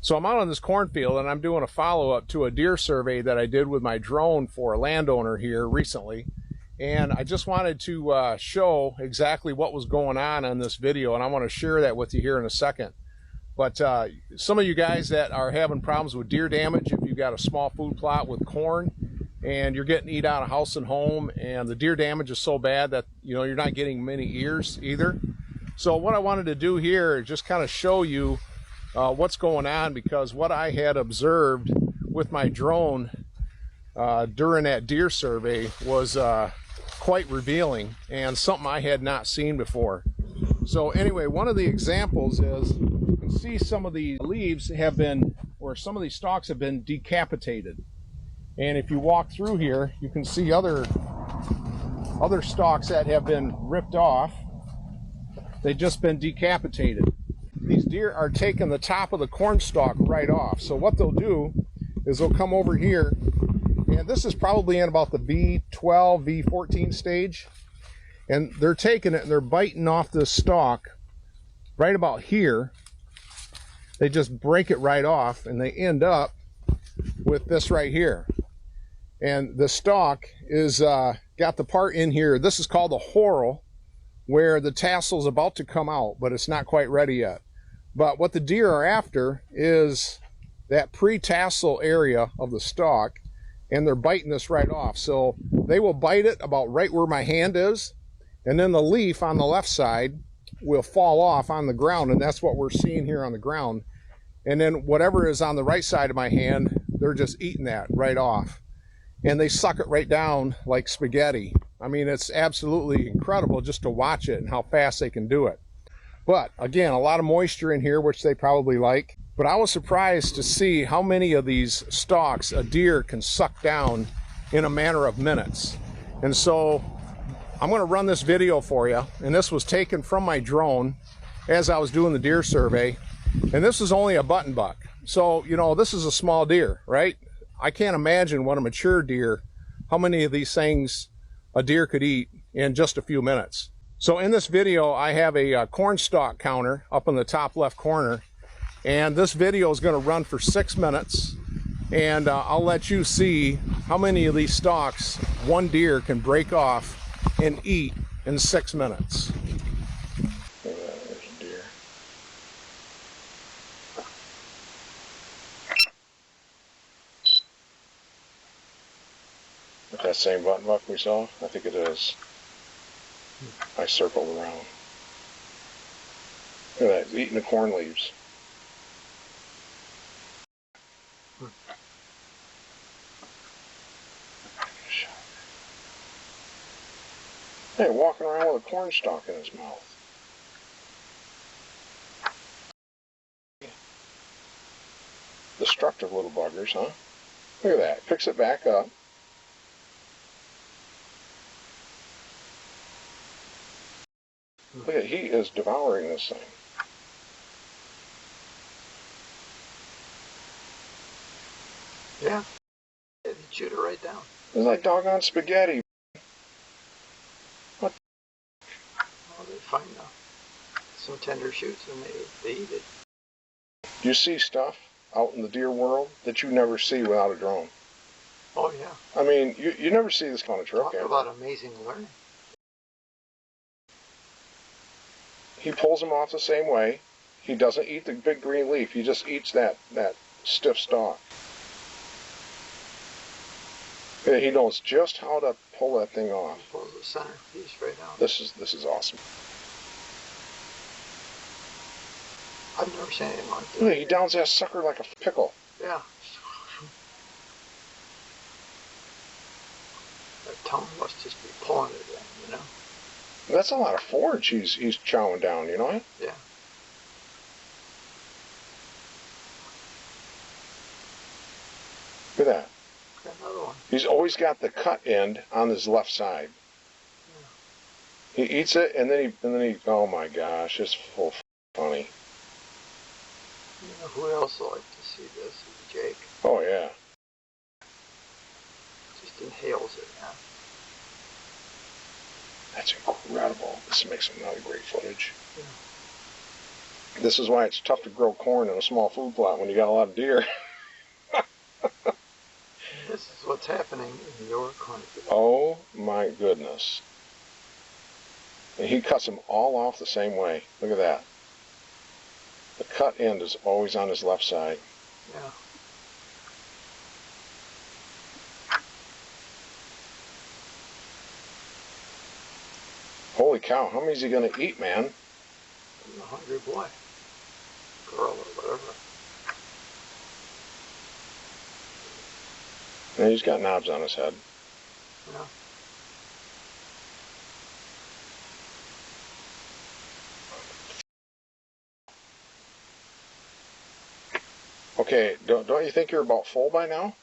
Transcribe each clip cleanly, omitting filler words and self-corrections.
So I'm out on this cornfield and I'm doing a follow-up to a deer survey that I did with my drone for a landowner here recently. And I just wanted to show exactly what was going on this video, and I want to share that with you here in a second. But some of you guys that are having problems with deer damage, if you've got a small food plot with corn and you're getting eat out of house and home, and the deer damage is so bad that you're not getting many ears either. So what I wanted to do here is just kind of show you what's going on, because what I had observed with my drone during that deer survey was quite revealing and something I had not seen before. So anyway, one of the examples is you can see some of the leaves have been, or some of these stalks have been decapitated. And if you walk through here, you can see other stalks that have been ripped off. They've just been decapitated. These deer are taking the top of the corn stalk right off. So what they'll do is they'll come over here, and this is probably in about the V12, V14 stage. And they're taking it and they're biting off this stalk right about here. They just break it right off and they end up with this right here. And the stalk is got the part in here. This is called the whorl, where the tassel's about to come out, but it's not quite ready yet. But what the deer are after is that pre-tassel area of the stalk, and they're biting this right off. So they will bite it about right where my hand is, and then the leaf on the left side will fall off on the ground, and that's what we're seeing here on the ground. And then whatever is on the right side of my hand, they're just eating that right off. And they suck it right down like spaghetti. I mean, it's absolutely incredible just to watch it and how fast they can do it. But again, a lot of moisture in here, which they probably like. But I was surprised to see how many of these stalks a deer can suck down in a matter of minutes. And so I'm going to run this video for you. And this was taken from my drone as I was doing the deer survey. And this is only a button buck. So, this is a small deer, right? I can't imagine what a mature deer, how many of these things a deer could eat in just a few minutes. So in this video, I have a corn stalk counter up in the top left corner. And this video is going to run for 6 minutes. And I'll let you see how many of these stalks one deer can break off and eat in 6 minutes. Look at that, there's a deer. Is that same button buck we saw? I think it is. I circled around. Look at that, he's eating the corn leaves. Hey, walking around with a corn stalk in his mouth. Destructive little buggers, huh? Look at that. Picks it back up. Look at, he is devouring this thing. Yeah. He chewed it right down. It's like doggone spaghetti. What? Oh, they find some tender shoots and they eat it. You see stuff out in the deer world that you never see without a drone. Oh, yeah. I mean, you never see this kind of trick. Talk about amazing learning. He pulls them off the same way. He doesn't eat the big green leaf. He just eats that stiff stalk. And he knows just how to pull that thing off. He pulls the center piece right out. This is awesome. I've never seen anything like that. Look, he downs that sucker like a pickle. Yeah. That tongue must just be pulling it in, That's a lot of forage he's chowing down, you know? Yeah. Look at that. Okay, another one. He's always got the cut end on his left side. Yeah. He eats it and then he oh my gosh, it's full funny. You know who else would like to see this is Jake. Oh yeah. Just inhales it, yeah. That's incredible. This makes some really great footage. Yeah. This is why it's tough to grow corn in a small food plot when you got a lot of deer. This is what's happening in your cornfield. Oh my goodness. And he cuts them all off the same way. Look at that. The cut end is always on his left side. Yeah. Holy cow, how many is he going to eat, man? He's a hungry boy. Girl or whatever. And he's got knobs on his head. Yeah. Okay, don't you think you're about full by now?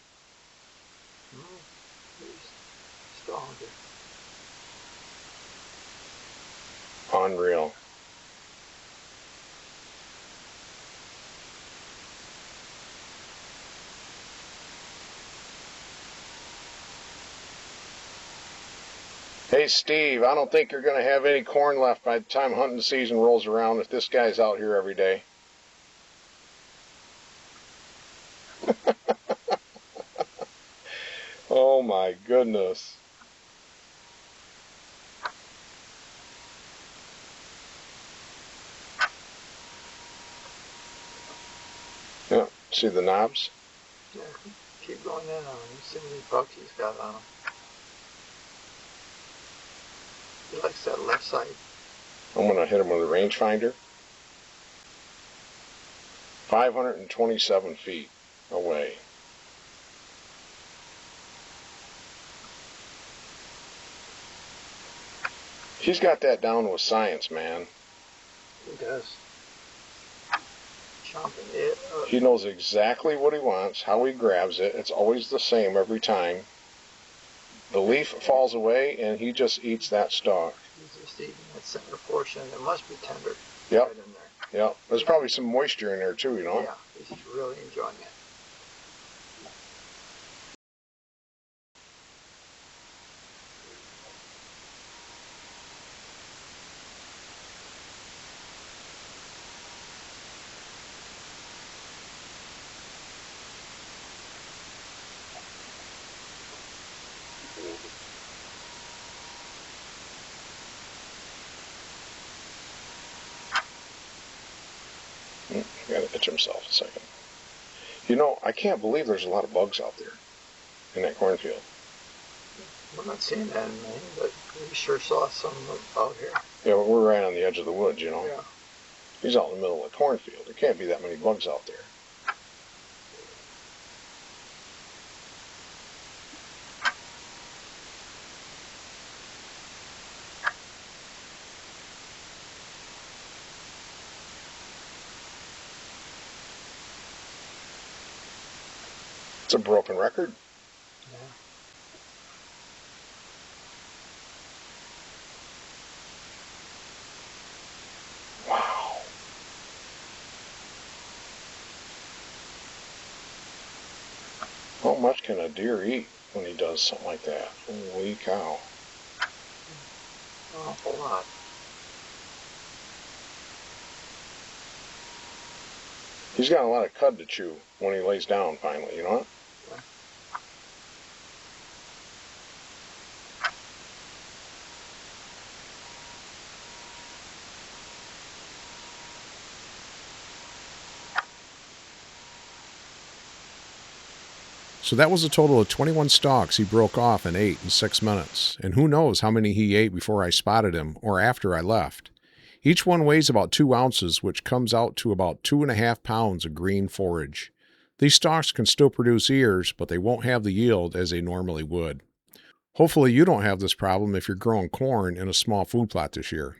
He's still hungry. Unreal. Hey Steve, I don't think you're going to have any corn left by the time hunting season rolls around if this guy's out here every day. Oh my goodness. Yeah, see the knobs? Yeah, keep going in on him. You see how many bugs he's got on him. He likes that left side. I'm going to hit him with a rangefinder. 527 feet away. He's got that down with science, man. He does. Chomping it up. He knows exactly what he wants, how he grabs it. It's always the same every time. The leaf falls away and he just eats that stalk. He's just eating that center portion. It must be tender. Yep. Right in there. Yep. There's probably some moisture in there too, you know? Yeah, he's really enjoying it. Gotta itch himself a second. You know, I can't believe there's a lot of bugs out there in that cornfield. We're not seeing that in Maine, but we sure saw some out here. Yeah, but we're right on the edge of the woods, you know. Yeah. He's out in the middle of the cornfield. There can't be that many bugs out there. It's a broken record. Yeah. Wow. How much can a deer eat when he does something like that? Holy cow. An awful lot. He's got a lot of cud to chew when he lays down finally, you know? Yeah. So that was a total of 21 stalks he broke off and ate in 6 minutes, and who knows how many he ate before I spotted him or after I left. Each one weighs about 2 ounces, which comes out to about 2.5 pounds of green forage. These stalks can still produce ears, but they won't have the yield as they normally would. Hopefully you don't have this problem if you're growing corn in a small food plot this year.